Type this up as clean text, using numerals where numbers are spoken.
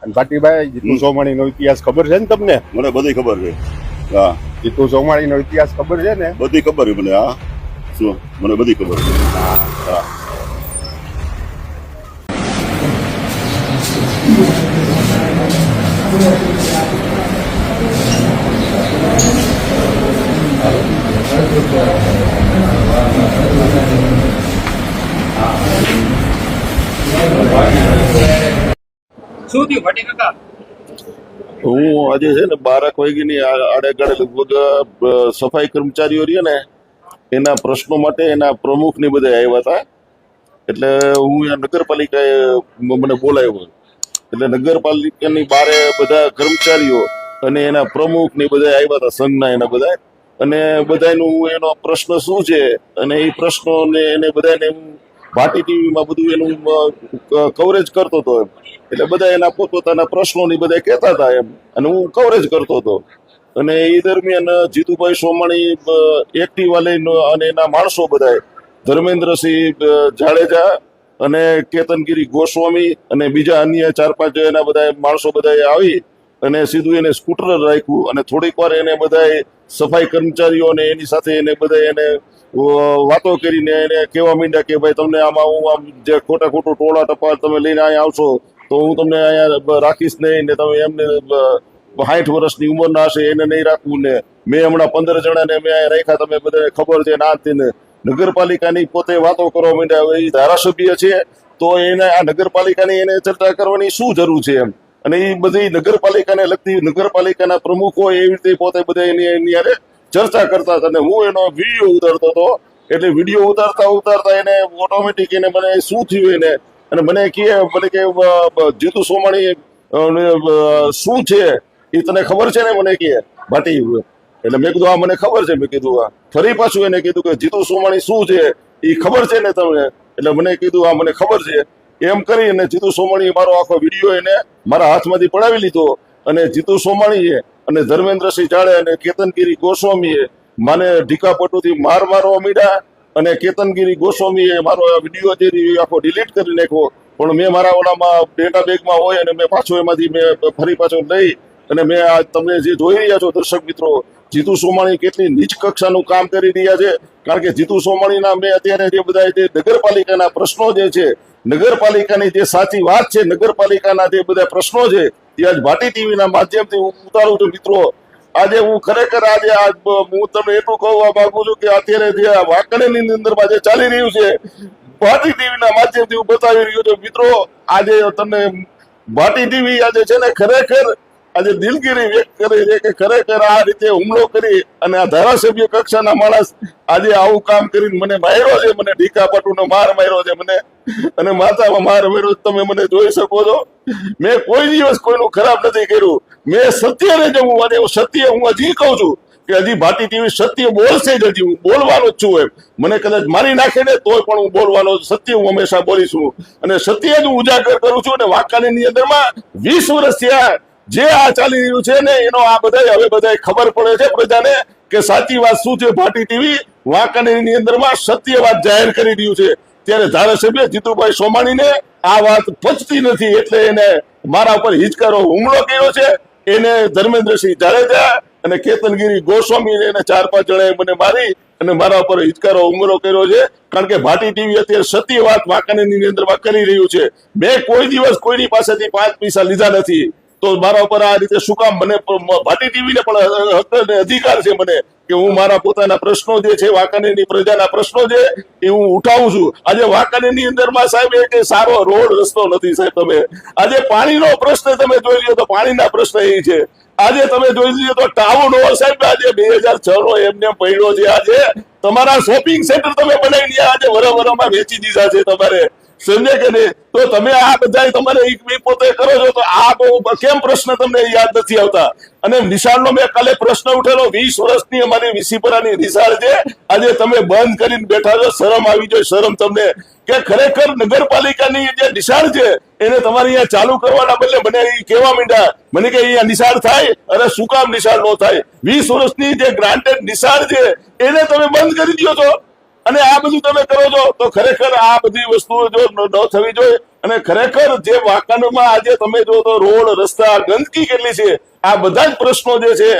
અને ભાટીભાઈ, જીતુ સોમાણીનો ઇતિહાસ ખબર છે ને તમને? મને બધી ખબર છે. હા, જીતુ સોમાણીનો ઇતિહાસ ખબર છે ને? બધી ખબર છે મને. હા, શું મને બધી ખબર છે. હા. શું થયું ભટ્ટી કાકા? હું આજે છે ને 12 વાગ્યાની આડેગાડે લગભગ સફાઈ કર્મચારીઓ રહ્યા ને એના પ્રશ્નો માટે એના પ્રમુખ ને બધા આવ્યા હતા. એટલે હું નગરપાલિકાએ મને બોલાવ્યો. એટલે નગરપાલિકાની બારે બધા કર્મચારીઓ અને એના પ્રમુખ ને બધા આવ્યા હતા, સંઘના એના બધા. અને બધાનું એનો પ્રશ્ન શું છે અને એ પ્રશ્નોને એને બધાને ભાટી ટીવીમાં બધું એનું કવરેજ કરતો હતો એમ. એટલે બધા એના પોતપોતાના પ્રશ્નોની બધા કહેતા હતા એમ, અને હું કવરેજ કરતો હતો. અને એ દરમિયાન જીતુભાઈ સોમાણી એક્ટિવા લઈને અને એના માણસો બધા ધર્મેન્દ્રસિંહ જાડેજા અને કેતનગીરી ગોસ્વામી અને બીજા અન્ય 4-5 એના બધા માણસો બધા આવી અને સીધું એને સ્કૂટર રાખ્યું. અને થોડીક વાર એને બધા સફાઈ કર્મચારીઓ અને એની સાથે એને બધા એને વાતો કરીને એને કહેવા માંડ્યા કે ભાઈ તમને આમાં હું આમ જે ખોટું ટોળા ટપાલ તમે લઈને અહીંયા આવશો તો હું તમને અહીંયા રાખીશ નહીં ને, તમે એમને 60 વર્ષની ઉંમરના હશે એને નહીં રાખવું ને, મેં હમણાં 15 જણાને મેં અહીંયા રાખ્યા, તમે બધાને ખબર છે ના તેને નગરપાલિકાની પોતે વાતો કરવા માંડ્યા. એ ધારાસભ્ય છે તો એને આ નગરપાલિકાની એને ચર્ચા કરવાની શું જરૂર છે એમ. અને એ બધી નગરપાલિકાને લગતી નગરપાલિકાના પ્રમુખો એવી રીતે પોતે બધા એની હારે ચર્ચા કરતા હતા. અને હું એનો વિડીયો ઉતારતો હતો. એટલે વિડીયો ઉતારતા એને ઓટોમેટિક એને મને શું થયું એને અને મને કે જીતુ સોમાણી શું છે એ તને ખબર છે ને? મને કે ભાટી. એટલે મેં કીધું હા મને ખબર છે. મેં કીધું હા. ફરી પાછું એને કીધું કે જીતુ સોમાણી શું છે એ ખબર છે ને તમને? એટલે મને કીધું હા મને ખબર છે. એમ કરીને જીતુ સોમાણીએ મારો આખો વિડીયો એને મારા હાથમાંથી પડાવી લીધો. અને જીતુ સોમાણીએ અને ધર્મેન્દ્રસિંહ જાડે અને કેતનગીરી ગોસ્વામીએ મને ઢીકાપટુથી મારવા માંડ્યા. અને કેતનગીરી ગોસ્વામીએ મારો વિડીયો જે આખો ડિલીટ કરી નાખ્યો. પણ મેં મારા ઓલામાં ડેટા બેગમાં હોય અને મેં પાછો એમાંથી મેં ફરી પાછો લઈ અને મેં આ તમે જે જોઈ રહ્યા છો દર્શક મિત્રો, જીતુ સોમાણી કેટલી નીચ કક્ષાનું કામ કરી રહ્યા છે. કારણ કે જીતુ સોમાણીના મેં અત્યારે જે બધા જે નગરપાલિકાના પ્રશ્નો જે છે, નગરપાલિકાની જે સાચી વાત છે, નગરપાલિકાના જે બધા પ્રશ્નો છે એ આજ ભાટી ટીવીના માધ્યમથી હું ઉતારું છું મિત્રો. આજે હું ખરેખર આજે હું તમને એટલું કહેવા માંગુ છું કે અત્યારે જે વાંકાનેરની અંદરમાં જે ચાલી રહ્યું છે ભાટી ટીવીના માધ્યમથી હું બતાવી રહ્યો છું મિત્રો. આજે તમને ભાટી ટીવી આજે છે ને ખરેખર આજે દિલગીરી વ્યક્ત કરી છે કે ખરેખર આ રીતે હુમલો કરી અને આ ધારાસભ્ય કક્ષાના માણસ આજે આવું કામ કરીને મને માર્યો છે, મને ઢીકાપટુનો માર માર્યો છે મને, અને માથામાં માર માર્યો. તમે મને જોઈ શકો છો. મેં કોઈ દિવસ કોઈનું ખરાબ નથી કર્યું. મેં સત્યને જ હું અને સત્ય હું હજી કહું છું કે હજી ભાટી ટીવી સત્ય બોલશે જ. હજી હું બોલવાનો જ છું એમ. મને કદાચ મારી નાખે ને તોય પણ હું બોલવાનો સત્ય હું હંમેશા બોલીશું અને સત્ય જ હું ઉજાગર કરું છું. અને વાંકાનેરની અંદરમાં 20 વર્ષ થયા જે આ ચાલી રહ્યું છે ને એનો આ બધા હવે બધા ખબર પડે છે પ્રજાને કે સાચી વાત શું છે. ભાટી ટીવી વાંકાનેરની અંદરમાં સત્ય વાત જાહેર કરી રહ્યું છે. ત્યારે ધારાસભ્ય જીતુભાઈ સોમાણીને આ વાત પચતી નથી એટલે એને મારા ઉપર હિચકારો હુમલો કર્યો છે. એને ધર્મેન્દ્રસિંહ જાડેજા અને કેતનગીરી ગોસ્વામી એને 4-5 જણાએ મને મારી અને મારા ઉપર હિચકારો હુમલો કર્યો છે. કારણ કે ભાટી ટીવી અત્યારે સત્ય વાત વાંકાનેરની અંદરમાં કરી રહ્યું છે. મેં કોઈ દિવસ કોઈની પાસેથી 5 પૈસા લીધા નથી. તો મારા ઉપર આ રીતે શું કામ? મને ભાટી ટીવીને પણ હક અને અધિકાર છે મને કે હું મારા પોતાના પ્રશ્નો જે છે વાંકાનેરની પ્રજાના પ્રશ્નો છે એ હું ઉઠાવું છું. આજે વાંકાનેરની અંદરમાં સાહેબ એક સારો રોડ રસ્તો નથી સાહેબ. તમે આજે પાણીનો પ્રશ્ન તમે જોઈ લ્યો તો પાણીના પ્રશ્ન એ છે. આજે તમે જોઈ લ્યો તો ટાઉન હોલ સાહેબ આજે 2006 નો એમને પડ્યો છે. આજે તમારા શોપિંગ સેન્ટર તમે બનાવીને આજે વરવરમાં વેચી દીધા છે તમારે, સમજે કે નહીં? તો તમે આ બધા તમારે પોતે કરો છો તો આ કેમ પ્રશ્ન તમને યાદ નથી આવતા? અને નિશાળનો મેં કાલે પ્રશ્ન ઉઠેલો 20 વર્ષની અમારી વિસીપરાની નિશાળ છે આજે તમે બંધ કરીને બેઠા છો. શરમ આવી જોઈએ, શરમ તમને કે ખરેખર નગરપાલિકાની જે નિશાળ છે એને તમારે અહીંયા ચાલુ કરવાના બદલે મને કહેવા માંડ્યા મને કે અહીંયા નિશાળ થાય. અરે શું કામ નિશાળ ન થાય? 20 વર્ષની જે ગ્રાન્ટેડ નિશાળ છે એને તમે બંધ કરી દો છો અને આ બધું તમે કરો છો તો ખરેખર આ બધી વસ્તુઓ જો ન થવી જોઈએ. અને ખરેખર જે વાંકાનેરમાં આજે તમે જો તો રોડ રસ્તા ગંદકી કેટલી છે, આ બધા જ પ્રશ્નો જે છે